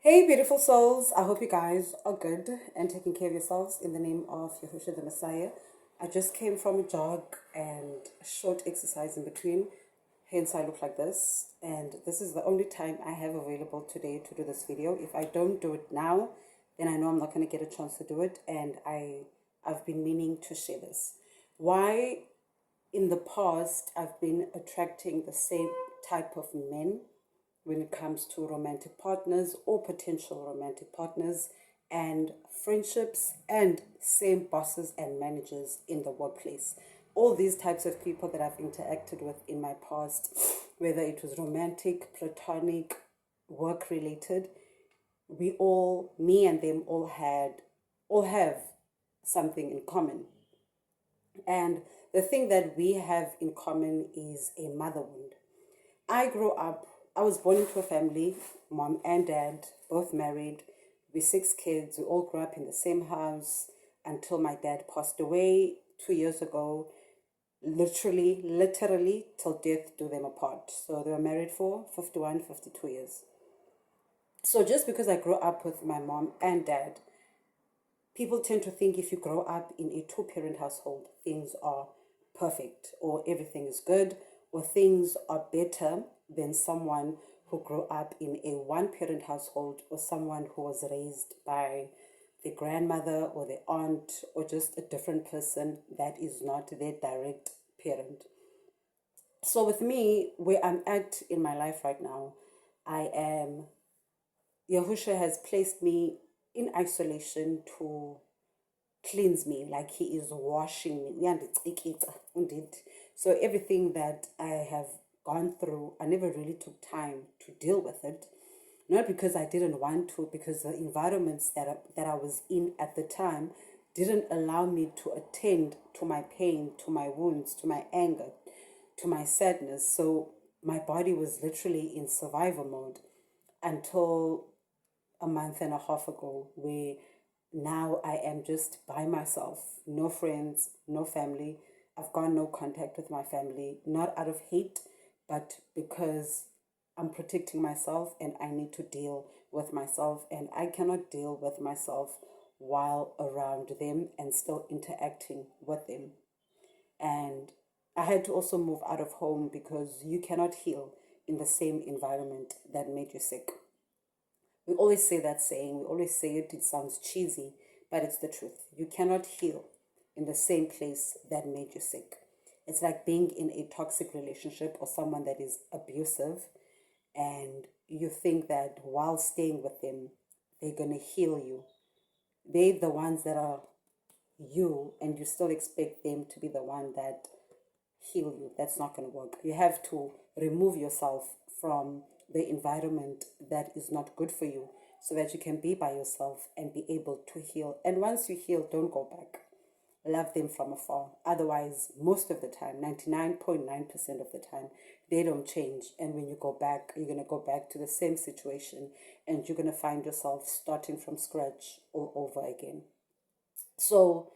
Hey, beautiful souls. I hope you guys are good and taking care of yourselves in the name of Yahushua the Messiah. I just came from a jog and a short exercise in between, hence I look like this. And this is the only time I have available today to do this video. If I don't do it now, then I know I'm not going to get a chance to do it. And I've been meaning to share this. Why in the past I've been attracting the same type of men when it comes to romantic partners or potential romantic partners and friendships and same bosses and managers in the workplace. All these types of people that I've interacted with in my past, whether it was romantic, platonic, work related, me and them all have something in common. And the thing that we have in common is a mother wound. I was born into a family, mom and dad, both married. We six kids. We all grew up in the same house until my dad passed away 2 years ago. Literally, till death do them apart. So they were married for 51, 52 years. So just because I grew up with my mom and dad, people tend to think if you grow up in a two-parent household, things are perfect or everything is good or things are better than someone who grew up in a one-parent household or someone who was raised by the grandmother or the aunt or just a different person that is not their direct parent. So with me, where I'm at in my life right now, I am Yahusha has placed me in isolation to cleanse me, like he is washing me. Indeed. So everything that I have gone through, I never really took time to deal with it. Not because I didn't want to, because the environments that I was in at the time didn't allow me to attend to my pain, to my wounds, to my anger, to my sadness. So my body was literally in survival mode until a month and a half ago, where now I am just by myself, no friends, no family. I've got no contact with my family, not out of hate, but because I'm protecting myself and I need to deal with myself, and I cannot deal with myself while around them and still interacting with them. And I had to also move out of home because you cannot heal in the same environment that made you sick. We always say that saying, we always say it, it sounds cheesy, but it's the truth. You cannot heal in the same place that made you sick. It's like being in a toxic relationship or someone that is abusive, and you think that while staying with them, they're going to heal you. They're the ones that are you, and you still expect them to be the one that heal you. That's not going to work. You have to remove yourself from the environment that is not good for you so that you can be by yourself and be able to heal. And once you heal, don't go back. Love them from afar. Otherwise, most of the time, 99.9% of the time, they don't change. And when you go back, you're going to go back to the same situation and you're going to find yourself starting from scratch all over again. So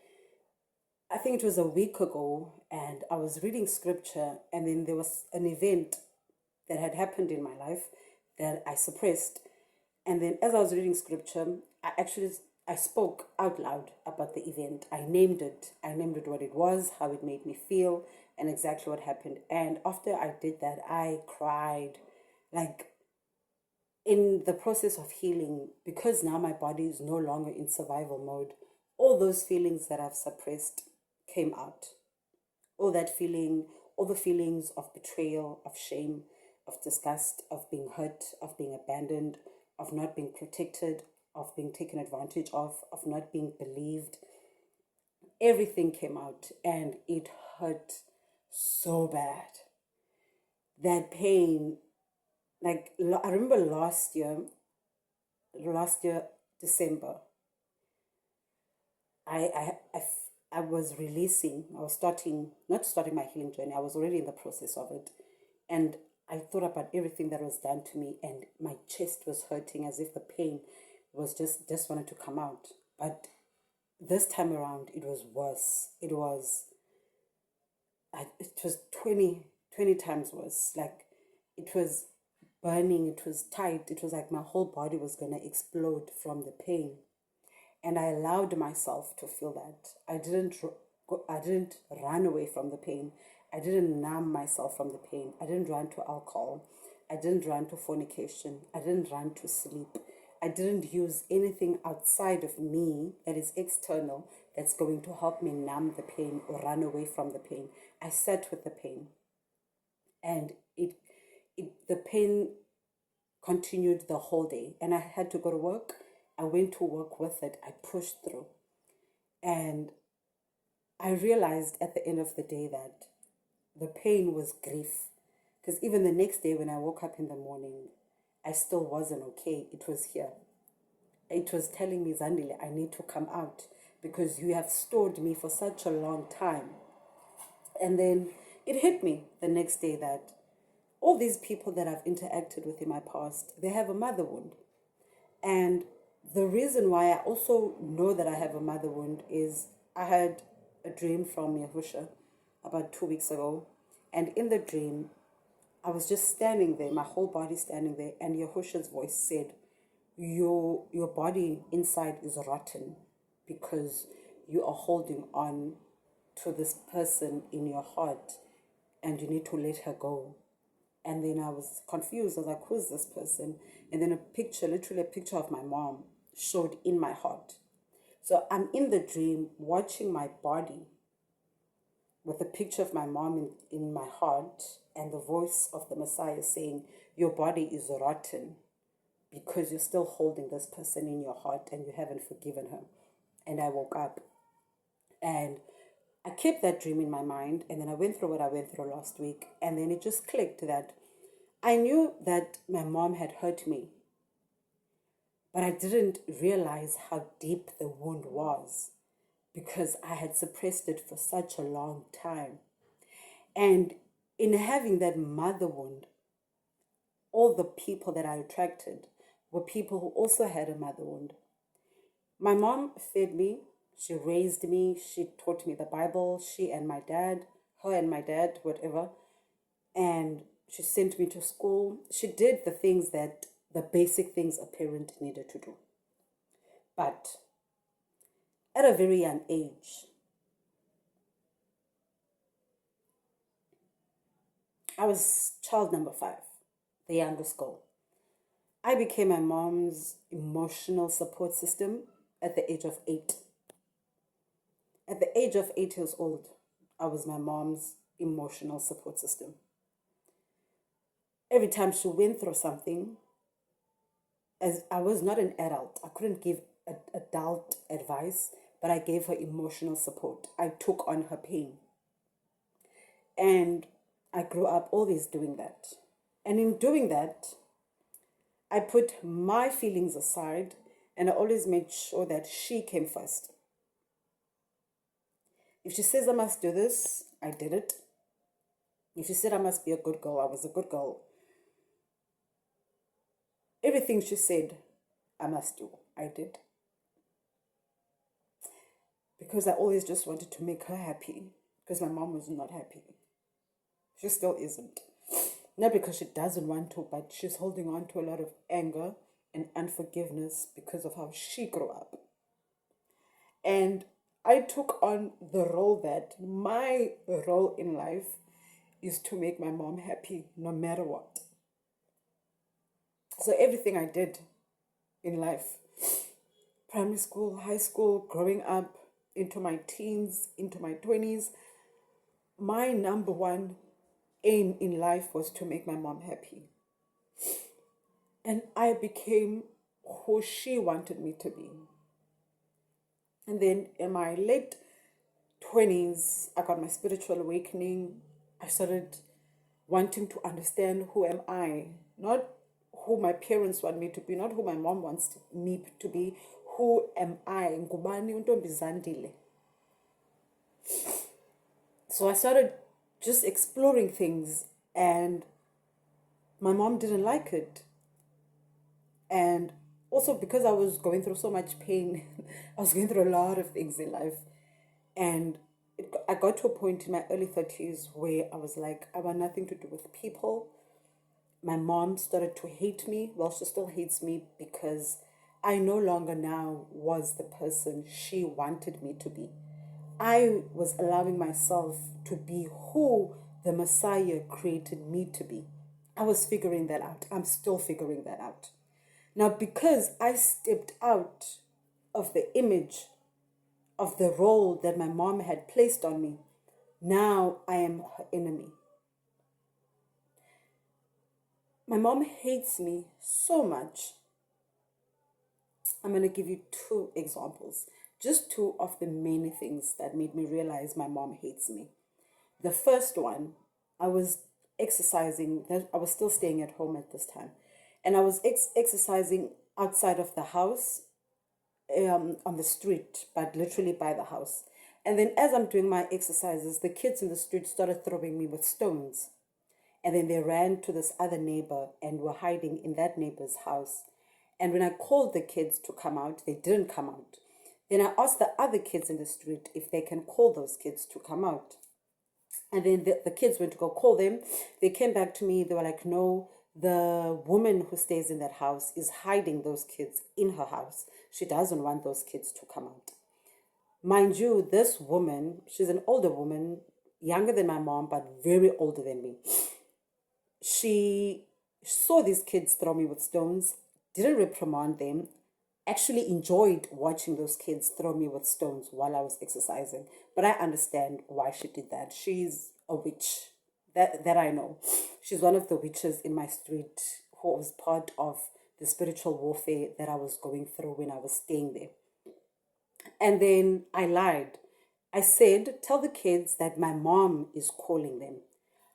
I think it was a week ago, and I was reading scripture, and then there was an event that had happened in my life that I suppressed. And then as I was reading scripture, I spoke out loud about the event. I named it. I named it what it was, how it made me feel, and exactly what happened. And after I did that, I cried. Like, in the process of healing, because now my body is no longer in survival mode, all those feelings that I've suppressed came out. All that feeling, all the feelings of betrayal, of shame, of disgust, of being hurt, of being abandoned, of not being protected, of being taken advantage of not being believed. Everything came out and it hurt so bad. That pain, like I remember last year, December, I, I, I, I was not starting my healing journey. I was already in the process of it. And I thought about everything that was done to me, and my chest was hurting as if the pain was just wanted to come out. But this time around, it was worse. It was 20 times worse. Like, it was burning, it was tight. It was like my whole body was going to explode from the pain. And I allowed myself to feel that. I didn't run away from the pain. I didn't numb myself from the pain. I didn't run to alcohol. I didn't run to fornication. I didn't run to sleep. I didn't use anything outside of me that is external that's going to help me numb the pain or run away from the pain. I sat with the pain, and the pain continued the whole day. And I had to go to work. I went to work with it. I pushed through. And I realized at the end of the day that the pain was grief. Because even the next day when I woke up in the morning, I still wasn't okay. It was here. It was telling me, Zandile, I need to come out because you have stored me for such a long time. And then it hit me the next day that all these people that I've interacted with in my past, they have a mother wound. And the reason why I also know that I have a mother wound is I had a dream from Yahusha about 2 weeks ago. And in the dream, I was just standing there, my whole body standing there, and Yahusha's voice said, your body inside is rotten because you are holding on to this person in your heart and you need to let her go. And then I was confused. I was like, who's this person? And then a picture, literally a picture of my mom, showed in my heart. So I'm in the dream watching my body with a picture of my mom in my heart and the voice of the Messiah saying, your body is rotten because you're still holding this person in your heart and you haven't forgiven her. And I woke up and I kept that dream in my mind, and then I went through what I went through last week, and then it just clicked that I knew that my mom had hurt me, but I didn't realize how deep the wound was because I had suppressed it for such a long time. And in having that mother wound, all the people that I attracted were people who also had a mother wound. My mom fed me, she raised me, she taught me the Bible, she and my dad, her and my dad, whatever. And she sent me to school. She did the things that, the basic things a parent needed to do. But at a very young age, I was child number 5, the youngest girl. I became my mom's emotional support system at the age of 8. At the age of 8 years old, I was my mom's emotional support system. Every time she went through something, as I was not an adult, I couldn't give adult advice, but I gave her emotional support. I took on her pain. And I grew up always doing that. And in doing that, I put my feelings aside and I always made sure that she came first. If she says I must do this, I did it. If she said I must be a good girl, I was a good girl. Everything she said I must do, I did. Because I always just wanted to make her happy. Because my mom was not happy. She still isn't. Not because she doesn't want to, but she's holding on to a lot of anger and unforgiveness because of how she grew up. And I took on the role that my role in life is to make my mom happy no matter what. So everything I did in life, primary school, high school, growing up, into my teens, into my 20s, my number one aim in life was to make my mom happy. And I became who she wanted me to be. And then in my late 20s, I got my spiritual awakening. I started wanting to understand who am I, not who my parents want me to be, not who my mom wants me to be. Who am I? Ngubani untombi Zandile. So I started just exploring things, and my mom didn't like it. And also because I was going through so much pain, I was going through a lot of things in life. And I got to a point in my early 30s where I was like, I want nothing to do with people. my mom started to hate me. Well, she still hates me because I no longer now was the person she wanted me to be. I was allowing myself to be who the Messiah created me to be. I was figuring that out. I'm still figuring that out. Now, because I stepped out of the image of the role that my mom had placed on me, now I am her enemy. My mom hates me so much. I'm going to give you two examples, just two of the many things that made me realize my mom hates me. The first one, I was exercising, I was still staying at home at this time, and I was exercising outside of the house, on the street, but literally by the house. And then as I'm doing my exercises, the kids in the street started throwing me with stones. And then they ran to this other neighbor and were hiding in that neighbor's house. And when I called the kids to come out, they didn't come out. Then I asked the other kids in the street if they can call those kids to come out. And then the kids went to go call them. They came back to me. They were like, no, the woman who stays in that house is hiding those kids in her house. She doesn't want those kids to come out. Mind you, this woman, she's an older woman, younger than my mom, but very older than me. She saw these kids throw me with stones, didn't reprimand them, actually enjoyed watching those kids throw me with stones while I was exercising. But I understand why she did that. She's a witch. That I know. She's one of the witches in my street who was part of the spiritual warfare that I was going through when I was staying there. And then I lied. I said, tell the kids that my mom is calling them.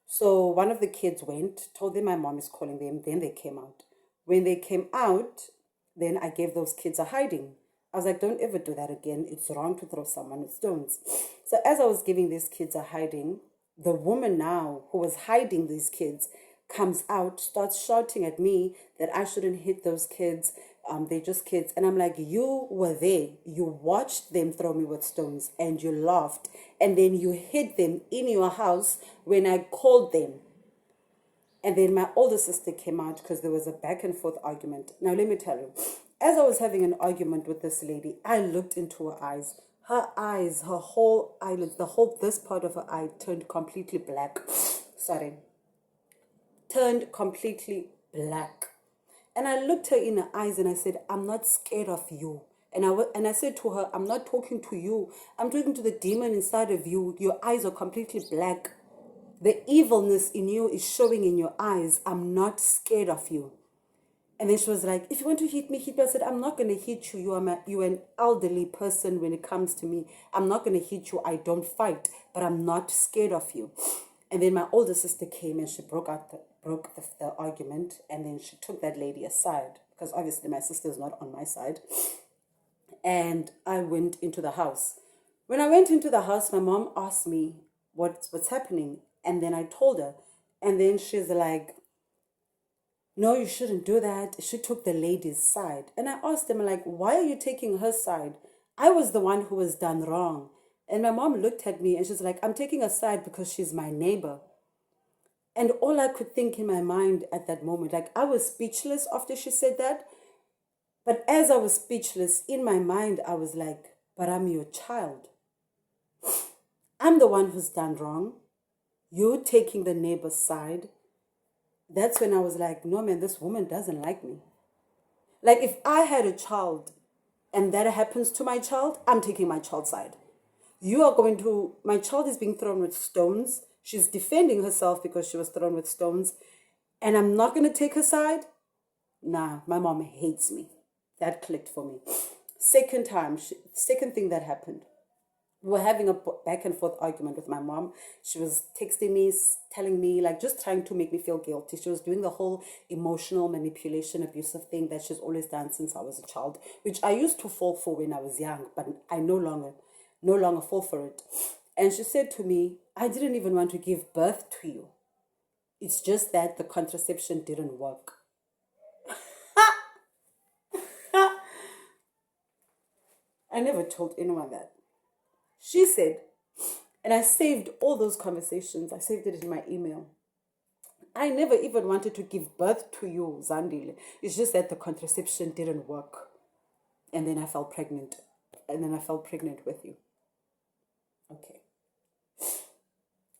So one of the kids went, told them my mom is calling them, then they came out. When they came out, then I gave those kids a hiding. I was like, don't ever do that again. It's wrong to throw someone with stones. So as I was giving these kids a hiding, the woman now who was hiding these kids comes out, starts shouting at me that I shouldn't hit those kids. They're just kids. And I'm like, you were there. You watched them throw me with stones and you laughed. And then you hid them in your house when I called them. And then my older sister came out because there was a back and forth argument. Now, let me tell you, as I was having an argument with this lady, I looked into her eyes. Her eyes, her whole eyelid, this part of her eye turned completely black. Sorry. Turned completely black. And I looked her in the eyes and I said, I'm not scared of you. And I said to her, I'm not talking to you. I'm talking to the demon inside of you. Your eyes are completely black. The evilness in you is showing in your eyes. I'm not scared of you. And then she was like, if you want to hit me, hit me. I said, I'm not going to hit you. You're an elderly person when it comes to me. I'm not going to hit you. I don't fight, but I'm not scared of you. And then my older sister came and she broke the argument. And then she took that lady aside because obviously my sister's not on my side. And I went into the house. When I went into the house, my mom asked me what's happening. And then I told her. And then she's like, no, you shouldn't do that. She took the lady's side. And I asked them, like, why are you taking her side? I was the one who was done wrong. And my mom looked at me and she's like, I'm taking her side because she's my neighbor. And all I could think in my mind at that moment, like I was speechless after she said that. But as I was speechless, in my mind, I was like, but I'm your child. I'm the one who's done wrong. You're taking the neighbor's side. That's when I was like, no, man, this woman doesn't like me. Like if I had a child and that happens to my child, I'm taking my child's side. My child is being thrown with stones. She's defending herself because she was thrown with stones. And I'm not going to take her side? Nah, my mom hates me. That clicked for me. Second thing that happened. We were having a back and forth argument with my mom. She was texting me, telling me, like, just trying to make me feel guilty. She was doing the whole emotional manipulation, abusive thing that she's always done since I was a child, which I used to fall for when I was young, but I no longer fall for it. And she said to me, I didn't even want to give birth to you. It's just that the contraception didn't work. I never told anyone that. She said, and I saved all those conversations. I saved it in my email. I never even wanted to give birth to you, Zandile. It's just that the contraception didn't work. And then I fell pregnant. And then I fell pregnant with you. Okay.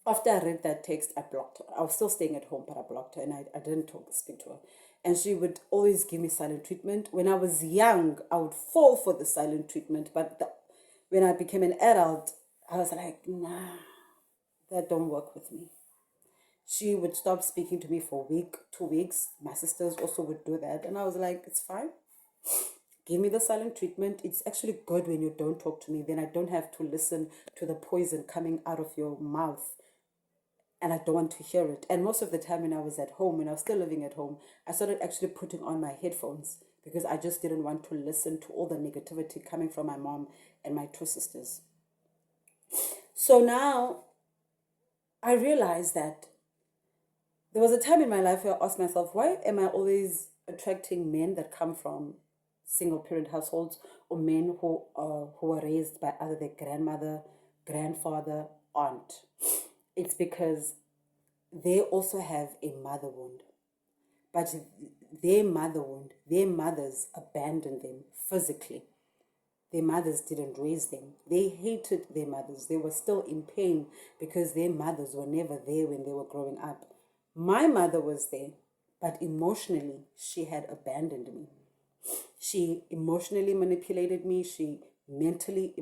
After I read that text, I blocked her. I was still staying at home, but I blocked her and I didn't speak to her. And she would always give me silent treatment. When I was young, I would fall for the silent treatment. But when I became an adult, I was like, nah, that don't work with me. She would stop speaking to me for a week, 2 weeks. My sisters also would do that. And I was like, it's fine. Give me the silent treatment. It's actually good when you don't talk to me. Then I don't have to listen to the poison coming out of your mouth. And I don't want to hear it. And most of the time when I was at home, when I was still living at home, I started actually putting on my headphones because I just didn't want to listen to all the negativity coming from my mom and my two sisters. So now I realized that there was a time in my life where I asked myself, why am I always attracting men that come from single parent households or men who were raised by either their grandmother, grandfather, aunt? It's because they also have a mother wound. But their mother wound, their mothers abandoned them physically. Their mothers didn't raise them. They hated their mothers. They were still in pain because their mothers were never there when they were growing up. My mother was there, but emotionally, she had abandoned me. She emotionally manipulated me. She mentally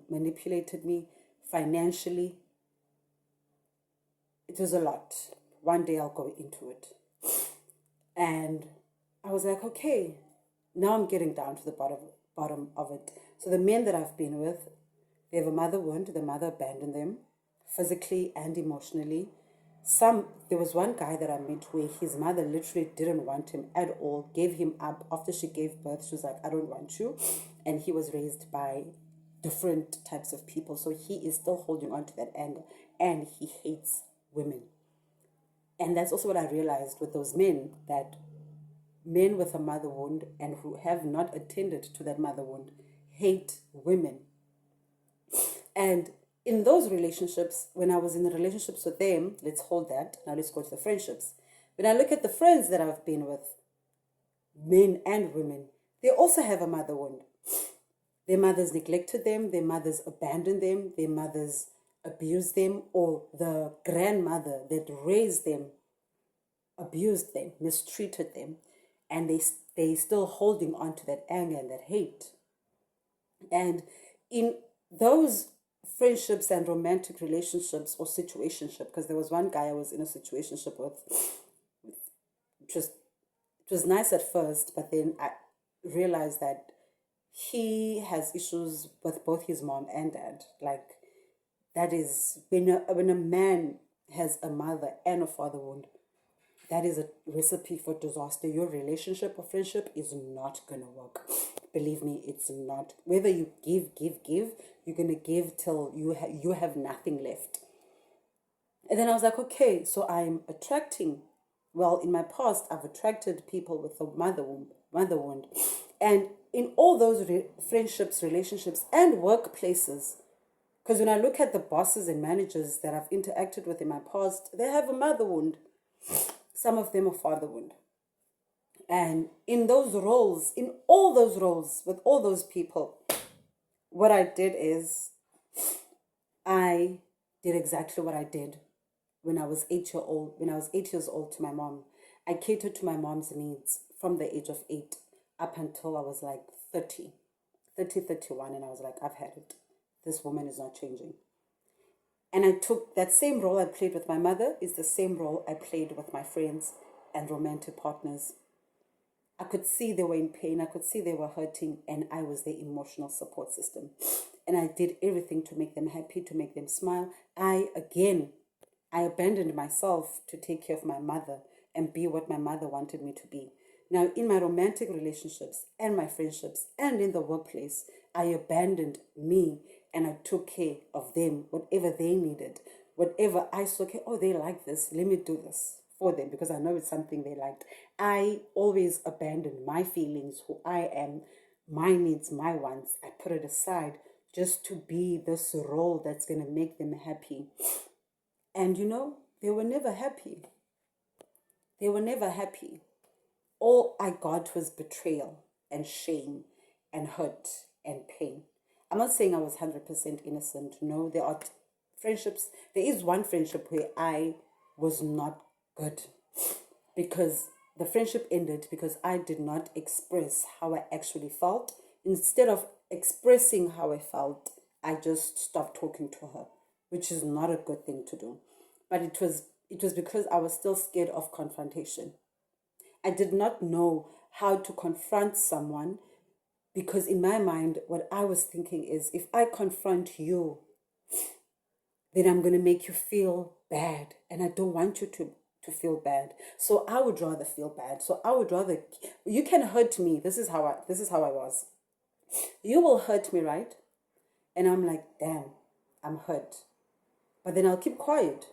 manipulated me, financially. It was a lot. One day I'll go into it. And I was like, okay, now I'm getting down to the bottom of it. So the men that I've been with, they have a mother wound. The mother abandoned them physically and emotionally. There was one guy that I met where his mother literally didn't want him at all, gave him up after she gave birth. She was like, I don't want you. And he was raised by different types of people. So he is still holding on to that anger and he hates women. And that's also what I realized with those men, that men with a mother wound and who have not attended to that mother wound hate women. And in those relationships, when I was in the relationships with them, let's hold that. Now let's go to the friendships. When I look at the friends that I've been with, men and women, they also have a mother wound. Their mothers neglected them, their mothers abandoned them, their mothers abused them, or the grandmother that raised them abused them, mistreated them, and they still holding on to that anger and that hate. And in those friendships and romantic relationships or situationship, because there was one guy I was in a situationship with, it was nice at first, but then I realized that he has issues with both his mom and dad. Like, that is when a man has a mother and a father wound, that is a recipe for disaster. Your relationship or friendship is not gonna work. Believe me, it's not. Whether you give, you're gonna give till you have nothing left. And then I was like, okay, so I'm attracting. Well, in my past, I've attracted people with a mother wound, and in all those friendships, relationships, and workplaces. Because when I look at the bosses and managers that I've interacted with in my past, they have a mother wound. Some of them a father wound. And in those roles, in all those roles, with all those people, what I did is I did exactly what I did when I was 8 years old. When I was 8 years old to my mom, I catered to my mom's needs from the age of 8 up until I was like 30, 31, and I was like, I've had it. This woman is not changing. And I took that same role I played with my mother is the same role I played with my friends and romantic partners. I could see they were in pain. I could see they were hurting, and I was their emotional support system. And I did everything to make them happy, to make them smile. I abandoned myself to take care of my mother and be what my mother wanted me to be. Now, in my romantic relationships and my friendships and in the workplace, I abandoned me and I took care of them, whatever they needed, whatever I saw, okay, oh, they like this, let me do this for them because I know it's something they liked. I always abandoned my feelings, who I am, my needs, my wants. I put it aside just to be this role that's going to make them happy. And they were never happy. They were never happy. All I got was betrayal and shame and hurt and pain. I'm not saying I was 100% innocent. No, there are friendships. There is one friendship where I was not good because the friendship ended because I did not express how I actually felt. Instead of expressing how I felt, I just stopped talking to her, which is not a good thing to do. But it was because I was still scared of confrontation. I did not know how to confront someone because in my mind what I was thinking is if I confront you, then I'm going to make you feel bad. And I don't want you to feel bad. So I would rather feel bad. So I would rather, you can hurt me. This is how I was. You will hurt me, right? And I'm like, damn, I'm hurt. But then I'll keep quiet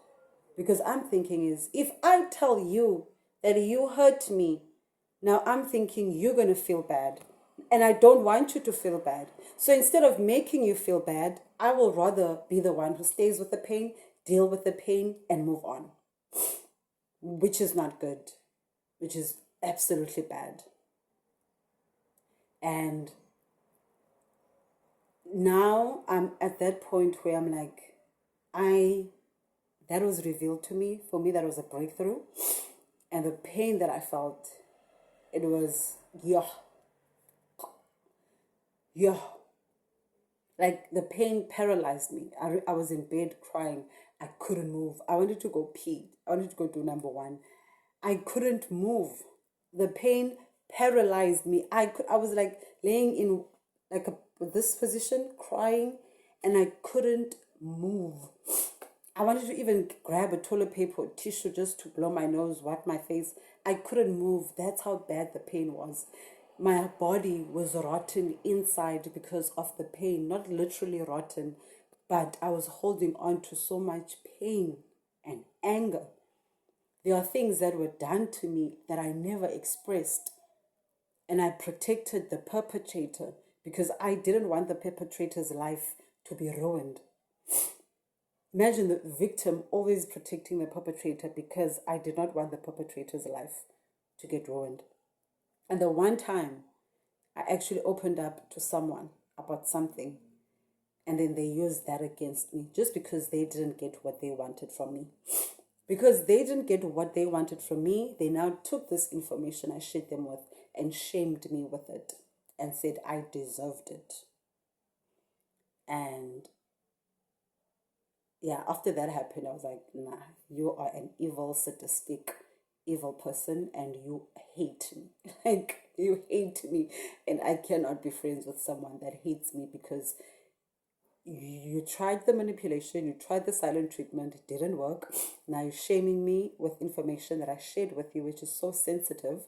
because I'm thinking is if I tell you that you hurt me, now I'm thinking you're going to feel bad. And I don't want you to feel bad. So instead of making you feel bad, I will rather be the one who stays with the pain, deal with the pain, and move on, which is not good, which is absolutely bad. And now I'm at that point where I'm like, that was revealed to me. For me, that was a breakthrough. And the pain that I felt, it was, yeah, yeah. Like the pain paralyzed me. I was in bed crying. I couldn't move. I wanted to go pee. I wanted to go do number one. I couldn't move. The pain paralyzed me. I was like laying in like this position, crying, and I couldn't move. I wanted to even grab a toilet paper or tissue just to blow my nose, wipe my face. I couldn't move. That's how bad the pain was. My body was rotten inside because of the pain. Not literally rotten, but I was holding on to so much pain and anger. There are things that were done to me that I never expressed. And I protected the perpetrator because I didn't want the perpetrator's life to be ruined. Imagine the victim always protecting the perpetrator because I did not want the perpetrator's life to get ruined. And the one time I actually opened up to someone about something, and then they used that against me just because they didn't get what they wanted from me. Because they didn't get what they wanted from me, they now took this information I shared them with and shamed me with it and said I deserved it. And yeah, after that happened, I was like, nah, you are an evil, sadistic, evil person and you hate me. Like, you hate me. And I cannot be friends with someone that hates me because you tried the manipulation, you tried the silent treatment, it didn't work. Now you're shaming me with information that I shared with you, which is so sensitive.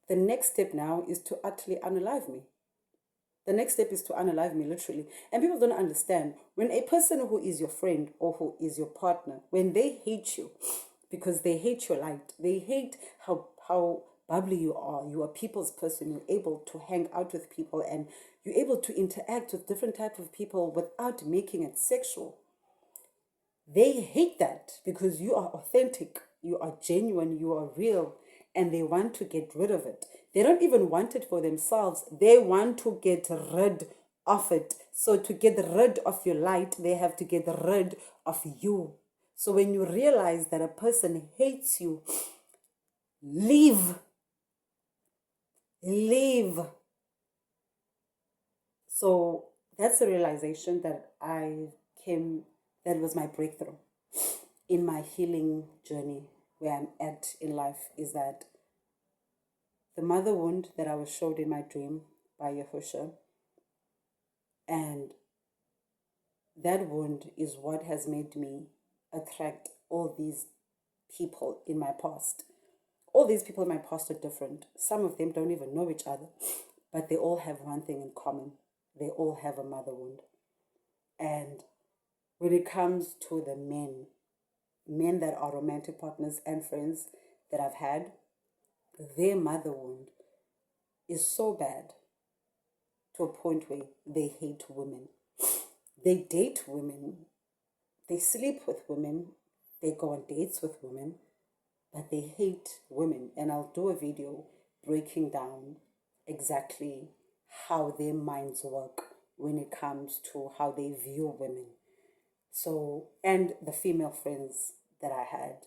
The next step now is to utterly unalive me. The next step is to unalive me, literally. And people don't understand. When a person who is your friend or who is your partner, when they hate you because they hate your light, they hate how bubbly you are a people's person, you're able to hang out with people and you're able to interact with different types of people without making it sexual. They hate that because you are authentic, you are genuine, you are real, and they want to get rid of it. They don't even want it for themselves. They want to get rid of it. So to get rid of your light, they have to get rid of you. So when you realize that a person hates you, leave. Leave. So that's a realization that was my breakthrough in my healing journey where I'm at in life, is that the mother wound that I was showed in my dream by Yahusha, and that wound is what has made me attract all these people in my past. All these people in my past are different. Some of them don't even know each other, but they all have one thing in common. They all have a mother wound. And when it comes to the men that are romantic partners and friends that I've had, their mother wound is so bad to a point where they hate women. They date women. They sleep with women. they go on dates with women, but they hate women. And I'll do a video breaking down exactly how their minds work when it comes to how they view women. So, and the female friends that I had,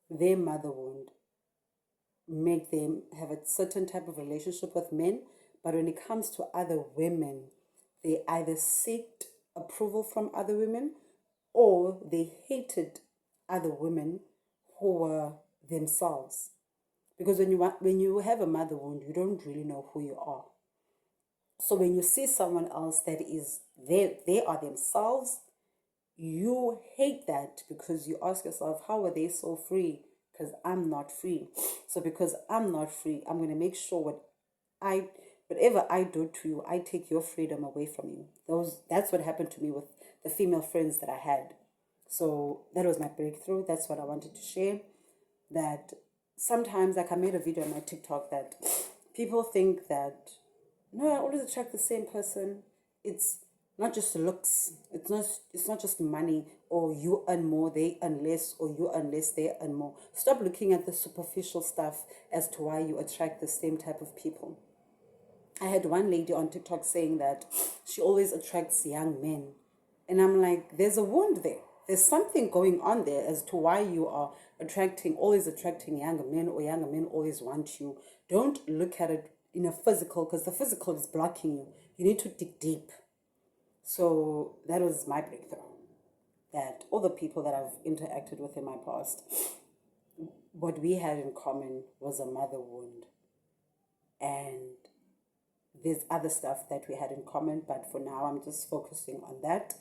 their mother wound make them have a certain type of relationship with men, but when it comes to other women, they either seeked approval from other women or they hated other women who were themselves. Because when you have a mother wound, you don't really know who you are. So when you see someone else that is they are themselves, you hate that because you ask yourself, how are they so free? Because I'm not free. So because I'm not free, I'm gonna make sure whatever I do to you, I take your freedom away from you. That's what happened to me with the female friends that I had. So that was my breakthrough. That's what I wanted to share. That sometimes, like I made a video on my TikTok, that people think that no, I always attract the same person. It's not just looks. It's not just money, or you earn more, they earn less, or you earn less, they earn more. Stop looking at the superficial stuff as to why you attract the same type of people. I had one lady on TikTok saying that she always attracts young men. And I'm like, there's a wound there. There's something going on there as to why you are always attracting younger men, or younger men always want you. Don't look at it in a physical, because the physical is blocking you. You need to dig deep. So that was my breakthrough. That all the people that I've interacted with in my past, what we had in common was a mother wound. And there's other stuff that we had in common, but for now I'm just focusing on that.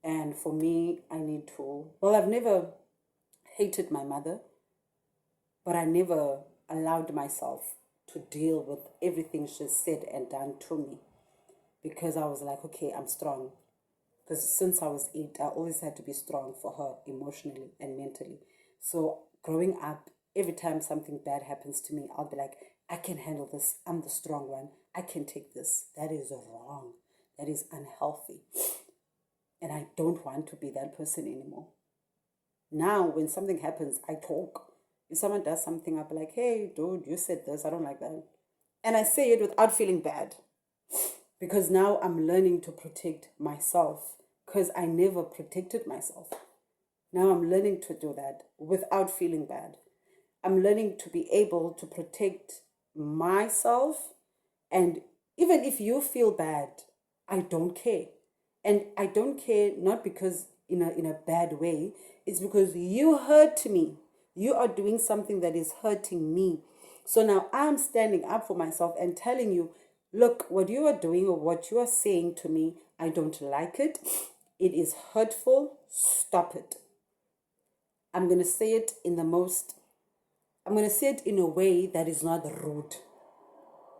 And for me, I've never hated my mother, but I never allowed myself to deal with everything she said and done to me, because I was like, okay, I'm strong. Because since I was 8, I always had to be strong for her emotionally and mentally. So growing up, every time something bad happens to me, I'll be like, I can handle this. I'm the strong one. I can take this. That is wrong. That is unhealthy. And I don't want to be that person anymore. Now, when something happens, I talk. If someone does something, I'll be like, hey, dude, you said this. I don't like that. And I say it without feeling bad. Because now I'm learning to protect myself. Because I never protected myself. Now I'm learning to do that without feeling bad. I'm learning to be able to protect myself. And even if you feel bad, I don't care. And I don't care not because in a bad way. It's because you hurt me. You are doing something that is hurting me. So now I'm standing up for myself and telling you, look, what you are doing or what you are saying to me, I don't like it. It is hurtful. Stop it. I'm going to say it in a way that is not rude.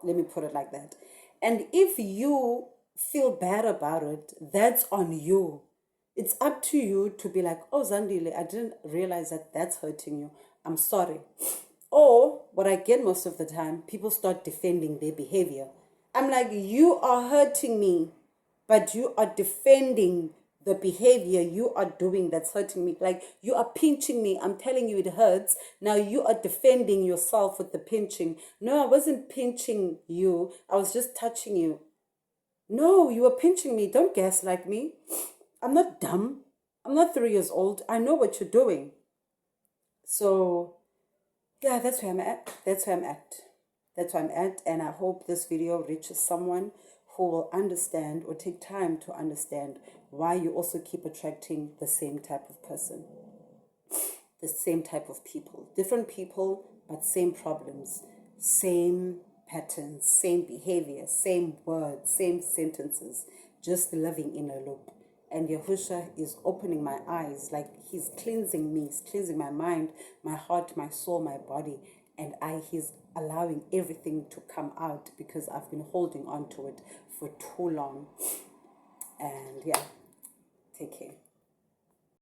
Let me put it like that. And if you feel bad about it, that's on you. It's up to you to be like, oh, Zandile, I didn't realize that that's hurting you. I'm sorry. Or what I get most of the time, people start defending their behavior. I'm like, you are hurting me, but you are defending the behavior you are doing that's hurting me. Like, you are pinching me. I'm telling you it hurts. Now you are defending yourself with the pinching. No, I wasn't pinching you. I was just touching you. No, you were pinching me. Don't gaslight me. I'm not dumb. I'm not 3 years old. I know what you're doing. So, yeah, that's where I'm at. That's where I'm at. That's where I'm at. And I hope this video reaches someone who will understand or take time to understand why you also keep attracting the same type of person, the same type of people. Different people, but same problems, same patterns, same behavior, same words, same sentences, just living in a loop. And Yahusha is opening my eyes, like he's cleansing me, he's cleansing my mind, my heart, my soul, my body. And he's allowing everything to come out because I've been holding on to it for too long. And yeah, take care.